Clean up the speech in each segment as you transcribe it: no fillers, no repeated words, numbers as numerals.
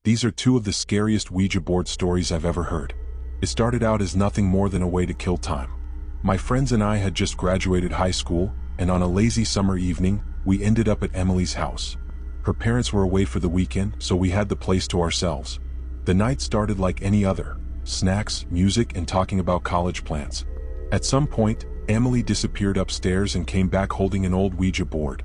These are two of the scariest Ouija board stories I've ever heard. It started out as nothing more than a way to kill time. My friends and I had just graduated high school, and on a lazy summer evening, we ended up at Emily's house. Her parents were away for the weekend, so we had the place to ourselves. The night started like any other: snacks, music, and talking about college plans. At some point, Emily disappeared upstairs and came back holding an old Ouija board.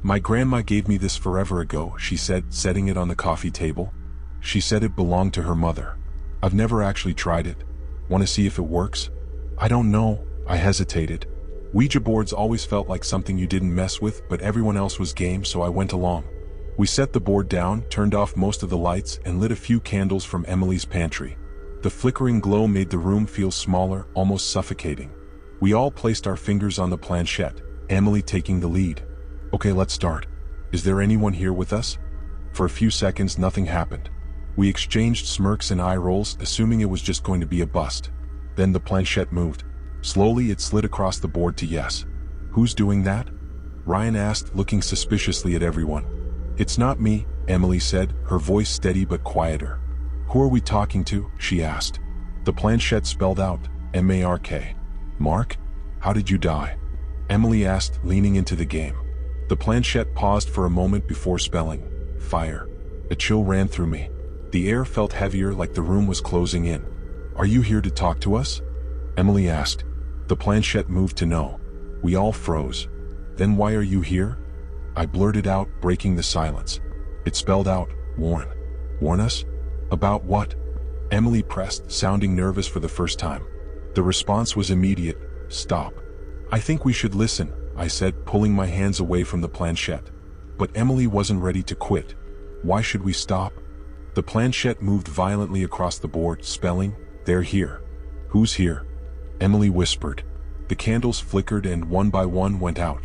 "My grandma gave me this forever ago," she said, setting it on the coffee table. She said it belonged to her mother. "I've never actually tried it. Want to see if it works?" "I don't know," I hesitated. Ouija boards always felt like something you didn't mess with, but everyone else was game, so I went along. We set the board down, turned off most of the lights, and lit a few candles from Emily's pantry. The flickering glow made the room feel smaller, almost suffocating. We all placed our fingers on the planchette, Emily taking the lead. "Okay, let's start. Is there anyone here with us?" For a few seconds, nothing happened. We exchanged smirks and eye rolls, assuming it was just going to be a bust. Then the planchette moved. Slowly, it slid across the board to yes. "Who's doing that?" Ryan asked, looking suspiciously at everyone. "It's not me," Emily said, her voice steady but quieter. "Who are we talking to?" she asked. The planchette spelled out, "M-A-R-K. "Mark? How did you die?" Emily asked, leaning into the game. The planchette paused for a moment before spelling, "Fire." A chill ran through me. The air felt heavier, like the room was closing in. "Are you here to talk to us?" Emily asked. The planchette moved to no. We all froze. "Then why are you here?" I blurted out, breaking the silence. It spelled out, "Warn." "Warn us? About what?" Emily pressed, sounding nervous for the first time. The response was immediate, "Stop." "I think we should listen," I said, pulling my hands away from the planchette. But Emily wasn't ready to quit. "Why should we stop?" The planchette moved violently across the board, spelling, "They're here." "Who's here?" Emily whispered. The candles flickered and one by one went out.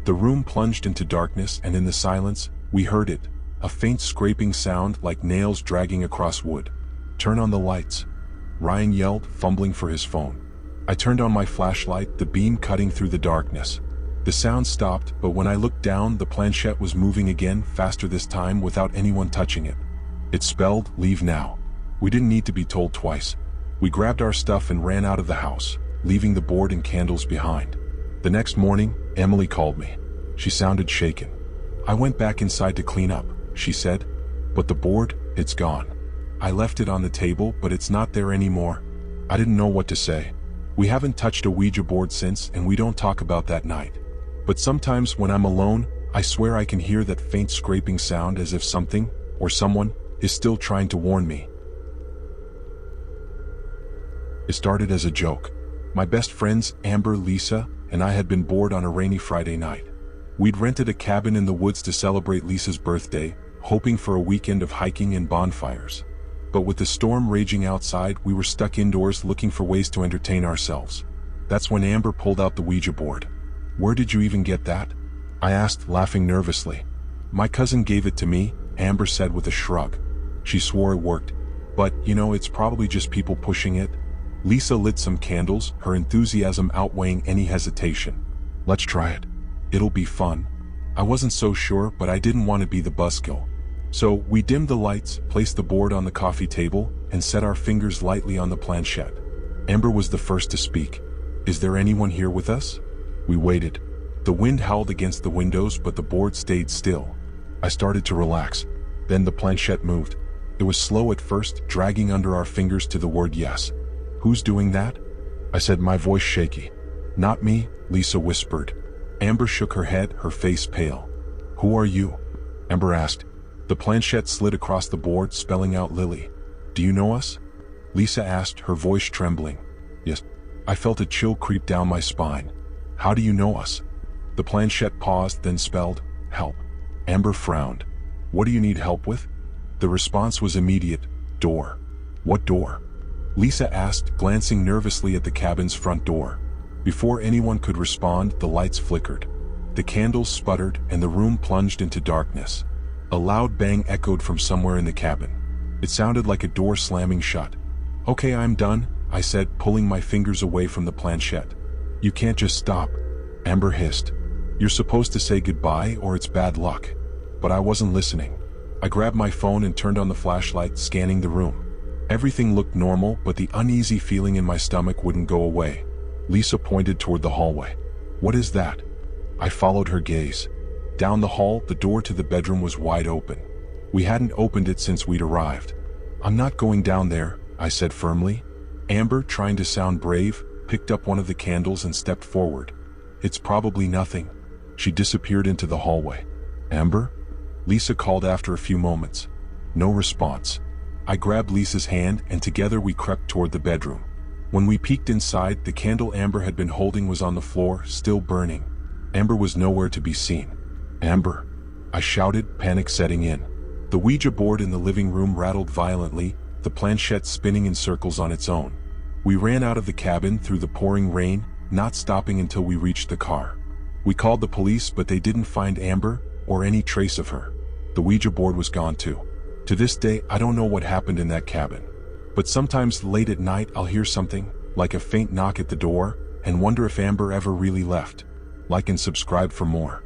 The room plunged into darkness, and in the silence, we heard it, a faint scraping sound like nails dragging across wood. "Turn on the lights," Ryan yelled, fumbling for his phone. I turned on my flashlight, the beam cutting through the darkness. The sound stopped, but when I looked down, the planchette was moving again, faster this time, without anyone touching it. It spelled, "Leave now." We didn't need to be told twice. We grabbed our stuff and ran out of the house, leaving the board and candles behind. The next morning, Emily called me. She sounded shaken. "I went back inside to clean up," she said. "But the board, it's gone. I left it on the table, but it's not there anymore." I didn't know what to say. We haven't touched a Ouija board since, and we don't talk about that night. But sometimes when I'm alone, I swear I can hear that faint scraping sound, as if something, or someone, is still trying to warn me. It started as a joke. My best friends, Amber, Lisa, and I had been bored on a rainy Friday night. We'd rented a cabin in the woods to celebrate Lisa's birthday, hoping for a weekend of hiking and bonfires. But with the storm raging outside, we were stuck indoors looking for ways to entertain ourselves. That's when Amber pulled out the Ouija board. "Where did you even get that?" I asked, laughing nervously. "My cousin gave it to me," Amber said with a shrug. She swore it worked. "But, it's probably just people pushing it." Lisa lit some candles, her enthusiasm outweighing any hesitation. "Let's try it. It'll be fun." I wasn't so sure, but I didn't want to be the buzzkill. So we dimmed the lights, placed the board on the coffee table, and set our fingers lightly on the planchette. Amber was the first to speak. "Is there anyone here with us?" We waited. The wind howled against the windows, but the board stayed still. I started to relax. Then the planchette moved. It was slow at first, dragging under our fingers to the word yes. "Who's doing that?" I said, my voice shaky. "Not me," Lisa whispered. Amber shook her head, her face pale. "Who are you?" Amber asked. The planchette slid across the board, spelling out Lily. "Do you know us?" Lisa asked, her voice trembling. "Yes." I felt a chill creep down my spine. "How do you know us?" The planchette paused, then spelled, "Help." Amber frowned. "What do you need help with?" The response was immediate, "Door." "What door?" Lisa asked, glancing nervously at the cabin's front door. Before anyone could respond, the lights flickered. The candles sputtered, and the room plunged into darkness. A loud bang echoed from somewhere in the cabin. It sounded like a door slamming shut. "Okay, I'm done," I said, pulling my fingers away from the planchette. "You can't just stop," Amber hissed. "You're supposed to say goodbye or it's bad luck." But I wasn't listening. I grabbed my phone and turned on the flashlight, scanning the room. Everything looked normal, but the uneasy feeling in my stomach wouldn't go away. Lisa pointed toward the hallway. "What is that?" I followed her gaze. Down the hall, the door to the bedroom was wide open. We hadn't opened it since we'd arrived. "I'm not going down there," I said firmly. Amber, trying to sound brave, picked up one of the candles and stepped forward. "It's probably nothing." She disappeared into the hallway. "Amber?" Lisa called after a few moments. No response. I grabbed Lisa's hand and together we crept toward the bedroom. When we peeked inside, the candle Amber had been holding was on the floor, still burning. Amber was nowhere to be seen. "Amber!" I shouted, panic setting in. The Ouija board in the living room rattled violently, the planchette spinning in circles on its own. We ran out of the cabin through the pouring rain, not stopping until we reached the car. We called the police, but they didn't find Amber or any trace of her. The Ouija board was gone too. To this day, I don't know what happened in that cabin. But sometimes late at night I'll hear something, like a faint knock at the door, and wonder if Amber ever really left. Like and subscribe for more.